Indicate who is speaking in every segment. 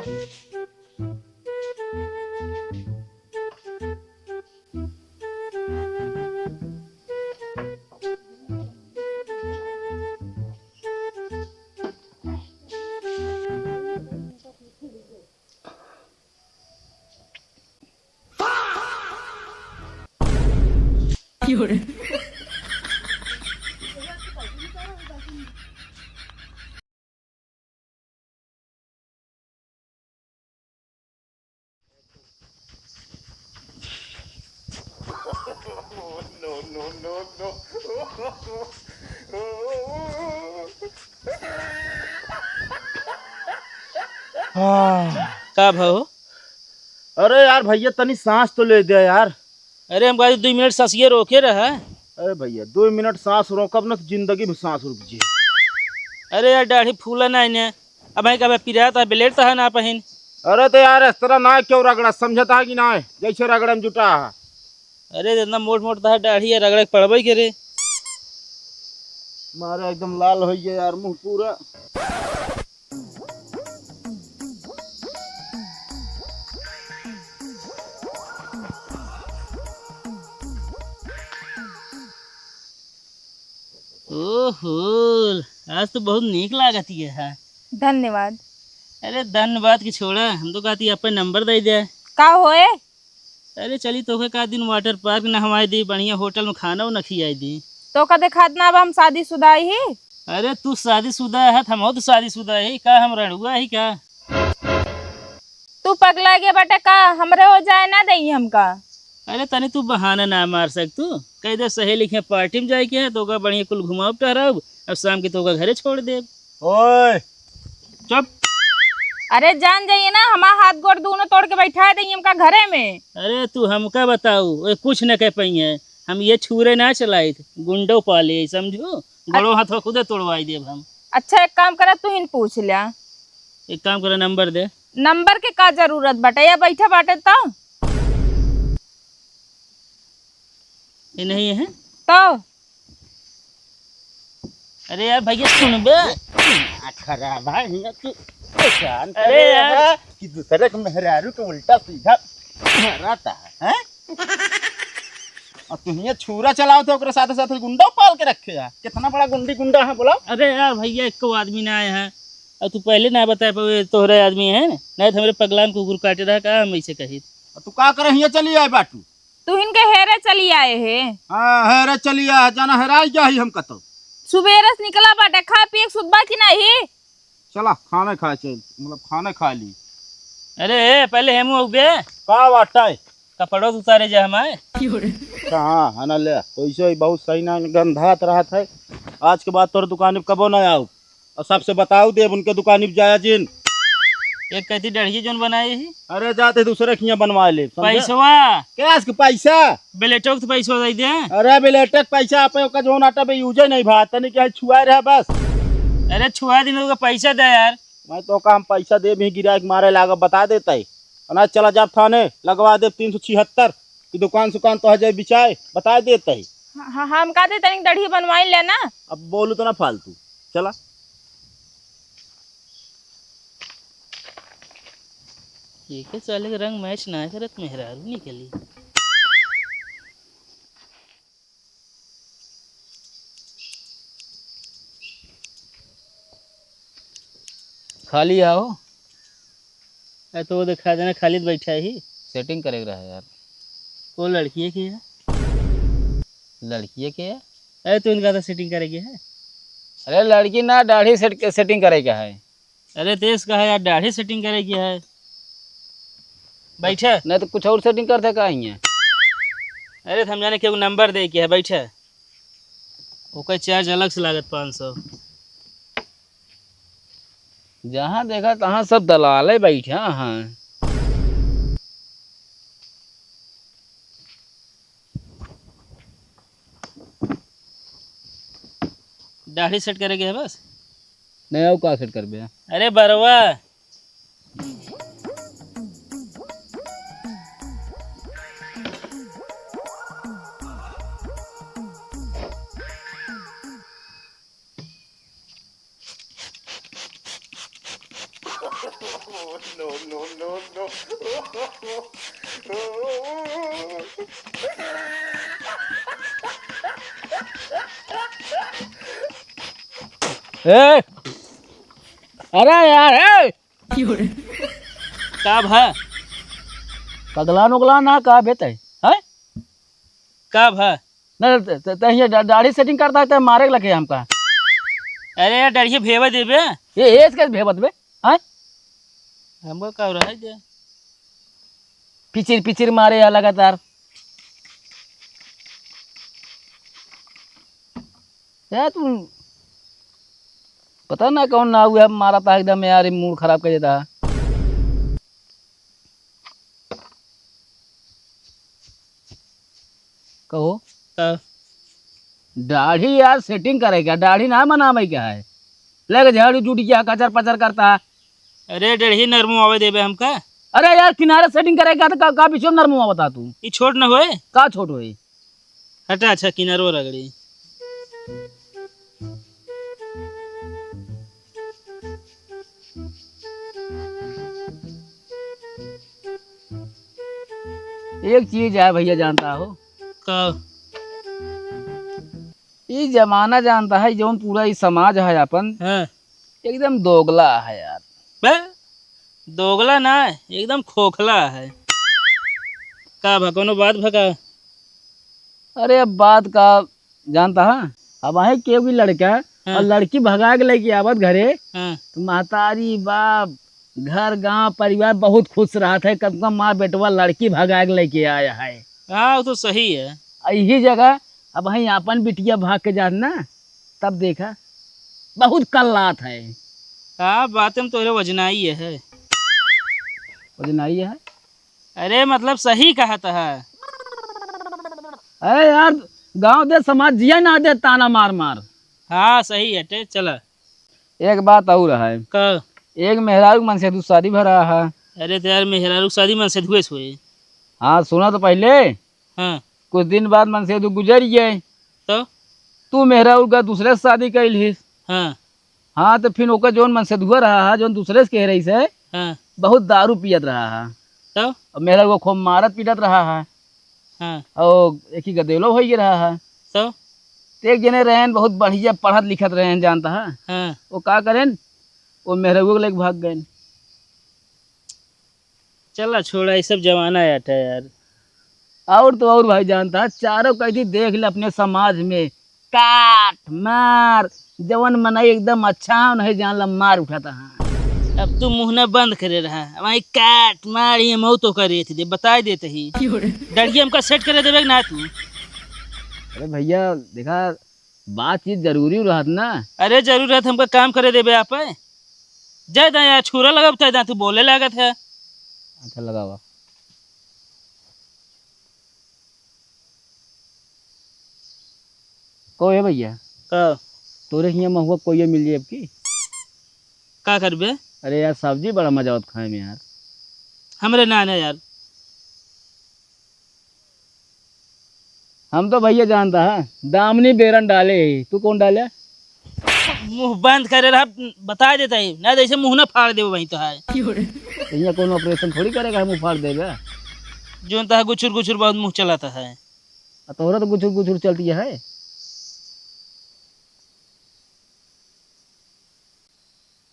Speaker 1: No, no, no, no.
Speaker 2: का भाव?
Speaker 3: अरे यार भैया तनी सांस तो ले दे यार।
Speaker 2: अरे हम कहा 2 मिनट ससिए रोके रहा।
Speaker 3: अरे भैया 2 मिनट सांस रोकब ना तो जिंदगी में सांस रुक जी।
Speaker 2: अरे यार दाढ़ी फूला ना इन्हें। अब भाई कब पिरा था ब्लेड था ना पहन।
Speaker 3: अरे तो यार इस तरह ना क्यों रगड़ा, समझता है कि ना है जैसे रगड़म जुटा है।
Speaker 2: अरे इतना मोट मोट था दाढ़ी है रगड़े पड़बे करे।
Speaker 3: मारे एकदम लाल हो गया यार मुंह पूरा।
Speaker 2: ओहो आज तो बहुत नीक लागत है।
Speaker 4: धन्यवाद।
Speaker 2: अरे धन्यवाद की छोड़ा, हम तो कहती अपन नंबर दे दे।
Speaker 4: का होए?
Speaker 2: अरे चली तो का दिन वाटर पार्क नहवाई दी, बढ़िया होटल में खाना ना खिलाई दी।
Speaker 4: तो का देखत ना अब हम शादीशुदा ही।
Speaker 2: अरे तू शादीशुदा है, हम तो शादीशुदा है का, हम रणुआ है क्या?
Speaker 4: तू पगला गया बेटा का, हमरे हो जाए ना दई हमका।
Speaker 2: अरे तनी तू बहाना ना मार सक, तू कह दे सहेली के पार्टी में जाए के है तो बढ़िया कुल घुमाओ टहराओ, अब शाम के तो घरे छोड़ दे।
Speaker 3: ओए
Speaker 2: चुप।
Speaker 4: अरे जान जाइए ना, हमारा हाथ गोड़ दोनों तोड़ के बैठा दई हमका घरे में।
Speaker 2: अरे तू हमका बताऊ, कुछ न कह पाई है, हम ये छुरे ना चलाए थे, गुंडो पाले समझो, गोड़ो हाथों खुदे तोड़वाई देव हम।
Speaker 4: अच्छा एक काम करा, तू इन पूछ लिया।
Speaker 2: एक काम करो नंबर दे।
Speaker 4: नंबर के का जरूरत बाटे, या बैठा बाटे तो
Speaker 2: ये नहीं है
Speaker 4: तो।
Speaker 2: अरे यार भैया सुन बे।
Speaker 3: खराब है तू।
Speaker 2: अरे यार
Speaker 3: कि दूसरे के मेहरारू को उल्टा सीधा रहता है हैं? और तुम ये छुरा चलाओ तो साथ साथ गुंडा पाल के रखे है। कितना बड़ा गुंडा है बोला।
Speaker 2: अरे यार भैया एक आदमी ना आए हैं, और तू पहले ना बताए तोहरे आदमी है नहीं तो हमारे पगलान कुकुर काटे रहा का, हम ऐसे कही।
Speaker 3: तू का करे हिया चली आए बाटू।
Speaker 4: तू इनके हेरे चली आए है।
Speaker 3: हाँ हेरे चली आए, जाना हेराई जा ही हम कतो।
Speaker 4: सुबेरे से निकला बाटे, खा पी सुबह की नहीं।
Speaker 3: चला खाना खा चल, मतलब खाना खा ली।
Speaker 2: अरे पहले हम उबे
Speaker 3: का वाटा है
Speaker 2: कपड़ों उतारे जा हमारे
Speaker 3: कहाँ है ना ले वैसे ही बहुत सही ना गंधात रहा था। आज के बाद तोर दुकान पे कबो ना आओ, और सबसे बताओ देव उनके दुकान पे जाया जिन।
Speaker 2: एक कहती डढ़ी जोन बनाए ही।
Speaker 3: अरे जाते दूसरे खिया बनवा ले
Speaker 2: पैसवा
Speaker 3: कैश के पैसा।
Speaker 2: बेलेटो तो पैसा दे दे।
Speaker 3: अरे बेलेटक पैसा आपे का जोन आटा पे यूज नहीं भात तने क्या छुआ रहा बस।
Speaker 2: अरे छुआ दिन का पैसा दे यार।
Speaker 3: मैं तो का हम पैसा दे भी गिरा के मारे लागा बता देता है। अनाज चला जा थाने लगवा दे 376 की दुकान सुकान तो हजे बिचाए बता देता है।
Speaker 4: हाँ हम का दे तनिक दढ़ी बनवाई लेना।
Speaker 3: अब बोलू तो ना फालतू। चला
Speaker 2: ठीक है चले, रंग मैच ना करत मेहरारू निकली। खाली आओ। तो वो दिखा देना खाली बैठा ही
Speaker 5: सेटिंग करे रहा है यार।
Speaker 2: वो लड़की है की है?
Speaker 5: लड़की के है?
Speaker 2: अरे तो इनका तो सेटिंग करेगी है।
Speaker 5: अरे लड़की ना दाढ़ी सेटिंग करेगा है।
Speaker 2: अरे देश का है यार, दाढ़ी सेटिंग करेगी है। बैठा
Speaker 5: नहीं तो कुछ और सेटिंग करते का ही है।
Speaker 2: अरे हम जाने के वो नंबर दे के है, बैठा ओका चार्ज अलग से लागत 500।
Speaker 5: जहाँ देखा तहाँ सब दलाले बैठे हैं।
Speaker 2: दाढ़ी सेट करेगी है बस।
Speaker 5: नहीं और का सेट कर बे।
Speaker 2: अरे Barwa
Speaker 1: no, no, no, no.
Speaker 5: ए, अरे यार ए
Speaker 2: का भा
Speaker 5: पगला नुगला ना का बेटे है
Speaker 2: का भा
Speaker 5: ना ये दाढ़ी सेटिंग करता है तो मारे लगे हमका
Speaker 2: अरे यार डरिए भेवा देबे
Speaker 5: ये एज कैसे भेबत बे हैं
Speaker 2: हमको का रहा है जे
Speaker 5: पिचिर पिचिर मारे या लगातार यार तुम पता ना कौन ना हुआ मारा था एकदम यार मूड खराब कर देता कहो
Speaker 2: का
Speaker 5: दाढ़ी यार सेटिंग करेगा दाढ़ी ना मनावे क्या है लगे झाड़ू जूटी क्या कचर पचर करता है
Speaker 2: अरे डरिए नरमो आवे देबे हमका
Speaker 5: अरे यार किनारे सेटिंग करेगा तो का पीछे नरमुआ बता तू
Speaker 2: ई छोट न होए
Speaker 5: का छोट होई
Speaker 2: हटा अच्छा किनारो रगड़ी
Speaker 5: एक चीज है भैया जानता हो
Speaker 2: का
Speaker 5: ये जमाना जानता है जो पूरा ये समाज है अपन
Speaker 2: हां
Speaker 5: एकदम दोगला है यार
Speaker 2: बे दोगला ना एकदम खोखला है का भा कोनो बात भगा
Speaker 5: अरे अब बात का जानता है अब आहे के भी लड़का
Speaker 2: हाँ।
Speaker 5: और लड़की भगा के लेके आवत घरे
Speaker 2: हां
Speaker 5: तो महतारी बाप घर गांव परिवार बहुत खुश रहा था कम कम माँ बेटवा लड़की भगा के लेके आया है
Speaker 2: हाँ वो तो सही है
Speaker 5: यही जगह अब वहीं अपन बिटिया भाग के जात ना तब देखा बहुत कल्लात है
Speaker 2: हाँ बात में तोरे वजनाई है
Speaker 5: वजन आई है
Speaker 2: अरे मतलब सही कहा था
Speaker 5: अरे यार गांव दे समाज जिया ना दे ताना मार मार
Speaker 2: हाँ सही है टे चला
Speaker 5: एक बात और है
Speaker 2: का
Speaker 5: एक मेहरारू मन से तू शादी भरा है
Speaker 2: अरे तो यार मेहरारू शादी मन से धुए हुए
Speaker 5: हाँ सुना तो पहले
Speaker 2: हाँ
Speaker 5: कुछ दिन बाद मन से तू गुजर गए
Speaker 2: तो
Speaker 5: तू मेहरारू का दूसरे से शादी कर लीस
Speaker 2: हाँ
Speaker 5: हाँ तो फिर ओकर जोन मन से धुआ रहा है जोन दूसरे से कह रही से
Speaker 2: हाँ
Speaker 5: बहुत दारू पियत रहा है
Speaker 2: तो
Speaker 5: और मेहरारू को खूब मारत पीटत रहा है
Speaker 2: हाँ
Speaker 5: और एक ही गदेलो हो ही रहा है
Speaker 2: तो
Speaker 5: तो एक जने रहन बहुत बढ़िया पढ़त लिखत रहन जानता है
Speaker 2: हाँ
Speaker 5: वो का करें वो मेहरारू को लेके भाग गए
Speaker 2: चला छोड़ा ये सब जमाना आया यार
Speaker 5: और तो और भाई जानता है चारों कैदी देख ले अपने समाज में काट मार जवन मनाई एकदम अच्छा नहीं जान ला मार उठाता है
Speaker 2: अब तू मुहना बंद करे रहा हमारी काट मार ये मऊ तो करे थे बता देते ही डरिए हमका सेट करे देवे ना तू
Speaker 5: अरे भैया देखा बातचीत जरूरी रहत ना
Speaker 2: अरे जरूरत हमका काम करे देवे आप जय दा यार छुरा लगा दा तू बोले लागत है
Speaker 5: अच्छा लगावा को है भैया
Speaker 2: का
Speaker 5: तोरे हियाँ महुआ कोई मिल जाए अब की
Speaker 2: का करबे
Speaker 5: अरे यार सब्जी बड़ा मजा होता खाए में यार
Speaker 2: हमरे ना ना यार
Speaker 5: हम तो भैया जानता है दामनी बेरन डाले ही तू कौन डाले
Speaker 2: मुंह बंद करे रहा बता देता ही ना जैसे मुंह ना फाड़ दे वहीं तो है
Speaker 5: यहाँ कौन ऑपरेशन थोड़ी करेगा मुँह फाड़ देगा
Speaker 2: जो तो गुचुर गुचुर बहुत मुंह चलाता है
Speaker 5: तोहरा तो गुचुर गुचुर चलती है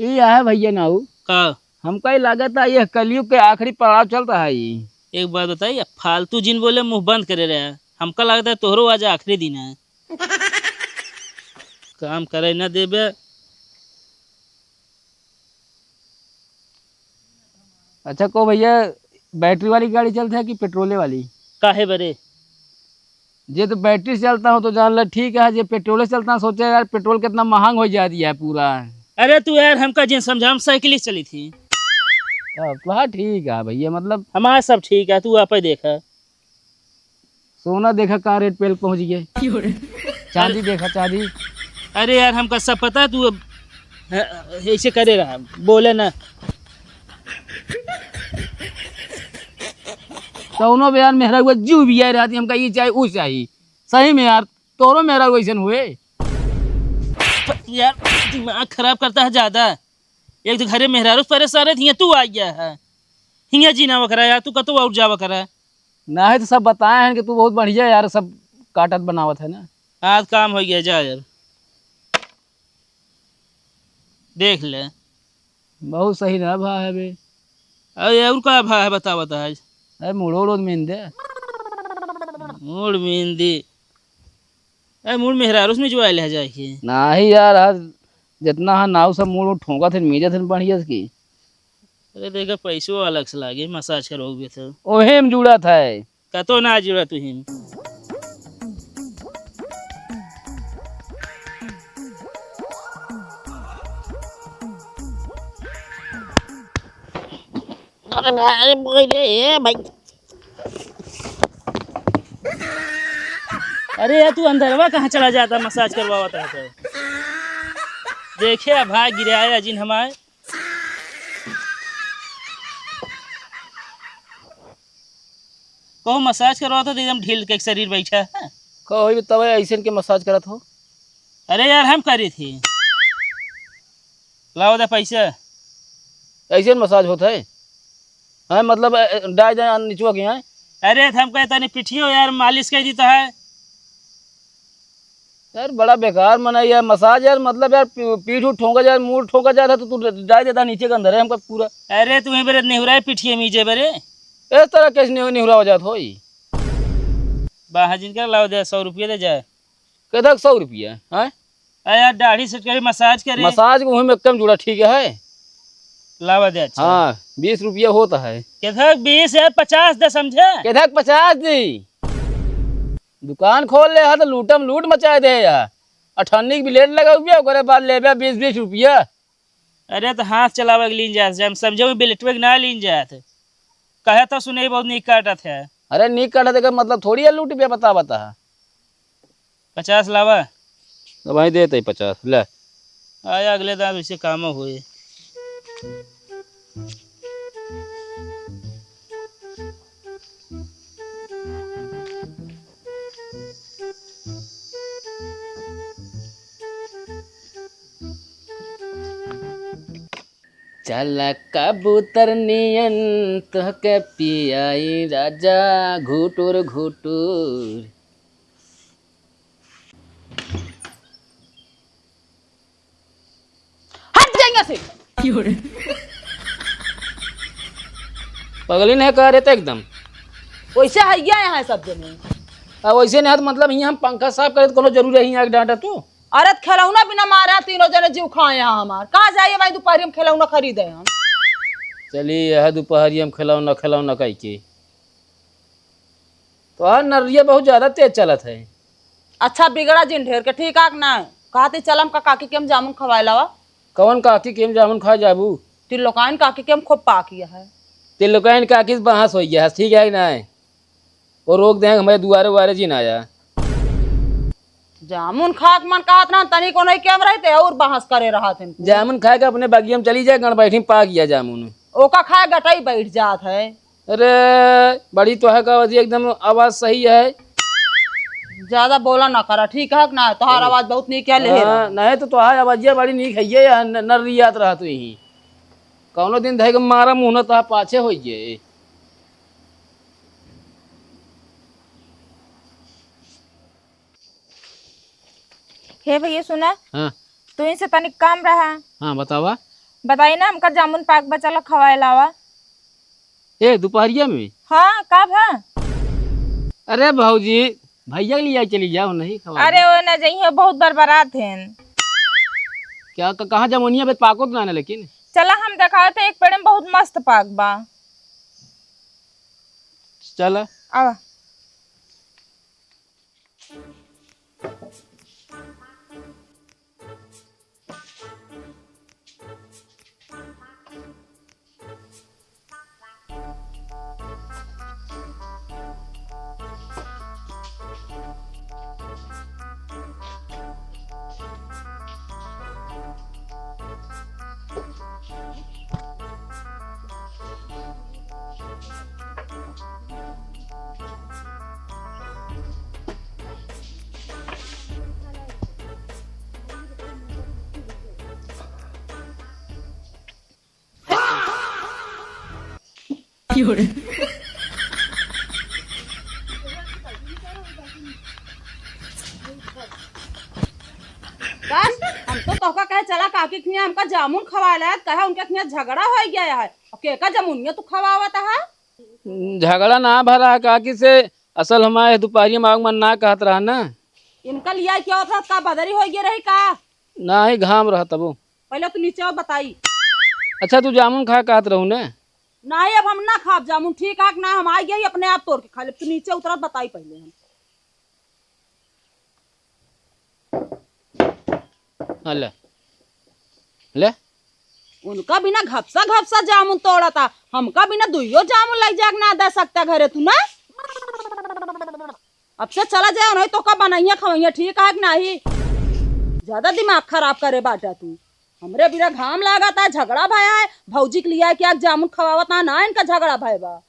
Speaker 5: ये है भैया नाऊ
Speaker 2: का
Speaker 5: हमका ही लागत है ये कलयुग के आखिरी पड़ाव चलता है ये
Speaker 2: एक बात बताइए फालतू जिन बोले मुंह बंद करे रहे हमका लगता है तोहरो आज आखिरी दिन है काम करे ना देबे
Speaker 5: अच्छा को भैया बैटरी वाली गाड़ी चलती है कि पेट्रोले वाली
Speaker 2: काहे बरे
Speaker 5: जे तो बैटरी से चलता हूँ तो जान ला ठीक है जे पेट्रोल से चलता सोचा यार पेट्रोल कितना महंग हो जाती है पूरा
Speaker 2: अरे तू यार हमका जिन समझा हम साइकिल से चली थी
Speaker 5: तो हाँ ठीक है भैया मतलब
Speaker 2: हमारा सब ठीक है तू आप ही देखा
Speaker 5: सोना देखा कहाँ रेट पे पहुँच गए चांदी देखा चांदी
Speaker 2: अरे यार हमका सब पता है तू अब ऐसे करे रहा बोले ना
Speaker 5: दोनों यार मेहरा हुआ जीव भी आई रहती हमका ये चाहिए वो चाहिए सही में यार तोरो मेहरा वैसे हुए
Speaker 2: यार दिमाग खराब करता है ज्यादा एक तो घरे मेहरारू परेशान है, हियाँ तू आ गया है। हियाँ जीना वकरा यार, तू कतो और जा वकरा।
Speaker 5: ना है तो सब बताए हैं कि तू बहुत बढ़िया यार सब काटत बनावत है ना।
Speaker 2: आज काम हो गया, जा यार देख ले।
Speaker 5: बहुत सही ना भा है बे।
Speaker 2: अरे और का भा है बता बता।
Speaker 5: अरे मुड़ो रोज में दे।
Speaker 2: मूड मेहंदी अरे मूड मेहरारू में जो आयल है जाके।
Speaker 5: ना ही यार आज जितना हाँ नाव सब मुड़ ठोंका थे मीजे थे बढ़िया की।
Speaker 2: अरे देखा पैसों अलग से लागे मसाज करोगे तो।
Speaker 5: ओहे में जुड़ा था।
Speaker 2: कतो ना जुड़ा तुहिन।
Speaker 3: अरे भाई बोले भाई।
Speaker 2: अरे यार तू अंदरवा कहाँ चला जाता मसाज करवाता है तो। देखे भाई गिराया जिन हमारे। कहो मसाज करवाता तो एकदम ढील के एक शरीर बैठा है।
Speaker 5: कहो तब ऐसे के मसाज करत हो।
Speaker 2: अरे यार हम करी थी। लाओ दे पैसा।
Speaker 5: ऐसे मसाज होता है। हाँ मतलब डाय जाए नीचवा के यहाँ।
Speaker 2: अरे हम कहता नहीं पिठियो यार मालिश कर देता है।
Speaker 5: यार बड़ा बेकार मना यार मसाज यार मतलब यार पीठ उठ ठोंका जाए मुंह ठोंका जाता तो तू डाय देता नीचे के अंदर है हमका पूरा।
Speaker 2: अरे तुम्हें बरे नेहुरा पिठिए मीजे बरे।
Speaker 5: इस तरह कैसे निहुरा हो जात हो।
Speaker 2: बाहर जिनका लाओ दे 100 रुपये दे जाए।
Speaker 5: कहता 100 रुपया है।
Speaker 2: यार दाढ़ी सेट करे मसाज करे।
Speaker 5: मसाज को में कम जुड़ा ठीक है।
Speaker 2: लावा दे अच्छा।
Speaker 5: हाँ 20 रुपया होता है।
Speaker 2: कहता 20 है 50 दे समझे।
Speaker 5: कहता 50 दी। दुकान खोल ले तो लूटम लूट मचा दे यार। 98 की ब्लेड लगा हुआ ओकरे बाद ले 20 रुपया।
Speaker 2: अरे तो हाथ चलावे के लीन जात हम समझो बिलेटवे ना लीन जात। कहे तो सुने बहुत निक काटत है।
Speaker 5: अरे निक काटा देगा मतलब थोड़ी है लूट पे बता
Speaker 2: 50 लावा।
Speaker 5: तो भाई देते 50 ले।
Speaker 2: आया अगले दाम इसे काम हुए।
Speaker 5: चल कबूतर नियन तोहके पियाई राजा घुटुर घुटुर।
Speaker 4: हट जाएंगे से।
Speaker 5: पगली नहीं कह रहे थे एकदम।
Speaker 4: वैसे है यहाँ है सब जने।
Speaker 5: अब वैसे नहीं मतलब यहाँ हम पंखा साफ करे तो कोनो जरूर है यहाँ डांटा तू।
Speaker 4: अरे खिलौना बिना मारे तीनों जने जीव खाए यहाँ हमार। कहाँ जाइए भाई दोपहर में खिलौना खरीदे हम।
Speaker 5: चलिए यह दोपहरी हम खिलौना खिलौना कह के। तो यार नरिया बहुत ज्यादा तेज चलत है।
Speaker 4: अच्छा बिगड़ा जिन ढेर के ठीक आक ना कहते चलम का काकी के हम जामुन खवाए लावा।
Speaker 5: कौन काकी के हम जामुन खा जाबू।
Speaker 4: तिलोकाइन काकी के हम खूब पा किया है।
Speaker 5: तिलकाइन काकी से बहस हो गया ठीक है ना। वो रोक देंगे हमारे दुआरे वारे जी ना आया।
Speaker 4: जामुन खाक मन कहत ना तनी को नहीं केम रहते और बहस करे रहा थे।
Speaker 5: जामुन खाए के अपने बागी में चली जाए गण बैठी पा गया जामुन।
Speaker 4: ओका खाए गटाई बैठ जात है।
Speaker 5: अरे बड़ी तो है का एकदम आवाज सही है।
Speaker 4: ज्यादा बोला ना करा ठीक है ना। तुम्हारा आवाज बहुत नीक है ले।
Speaker 5: नहीं तो तुहार आवाजिया बड़ी नीक है ये नरियात रहा तू यही। कौनो दिन धैग मारा मुँह न तुहा पाछे हो ये।
Speaker 4: हे भैया सुना
Speaker 5: हाँ
Speaker 4: तू इनसे तनिक काम रहा।
Speaker 5: हाँ बतावा।
Speaker 4: बताइए ना हमका जामुन पाक बचा ला खवाए लावा।
Speaker 5: ए दोपहरिया में।
Speaker 4: हाँ कब है।
Speaker 5: अरे भाऊजी भैया के लिए चली जाओ नहीं खवा।
Speaker 4: अरे वो न जाइए बहुत बरबरात है।
Speaker 5: क्या कहाँ जमुनिया पे पाको तो ना लेकिन।
Speaker 4: चला हम दिखाए थे एक पेड़ में बहुत मस्त पाक बा।
Speaker 5: चल
Speaker 4: आवा। बस हम तो तोहका कहे चला काकी के यहाँ हमका जामुन खवाला है, कहे उनके यहाँ झगड़ा हो गया है। अब केका जामुनिया तू खवावत है?
Speaker 5: झगड़ा ना भरा काकी से, असल हमारे दोपहरी मांग मन ना कहत रहा ना,
Speaker 4: इनका लिया क्या होता का बदरी हो गया रही का?
Speaker 5: ना ही घाम रहा तबो।
Speaker 4: पहले तू नीचे और बताई।
Speaker 5: अच्छा तू जामुन खा कहत रहू ने?
Speaker 4: नहीं अब हम ना खाब जामुन, ठीक है ना, हम आ गए अपने आप तोड़ के खा ले। तू नीचे उतरा बताई पहले हम।
Speaker 5: हाँ, ले ले
Speaker 4: उनका बिना घपसा घपसा जामुन तोड़ा था, हमका बिना दुइयो जामुन लग जाग ना दे सकता घरे तू ना। अब से चला जाए नहीं तो का बनाइया खवैया, ठीक है कि नहीं? ज्यादा दिमाग खराब करे बाटा तू। हमरे बिना घाम लागा था, झगड़ा भया है, भौजी के लिया क्या जामुन खवावत ना इनका झगड़ा भय बा।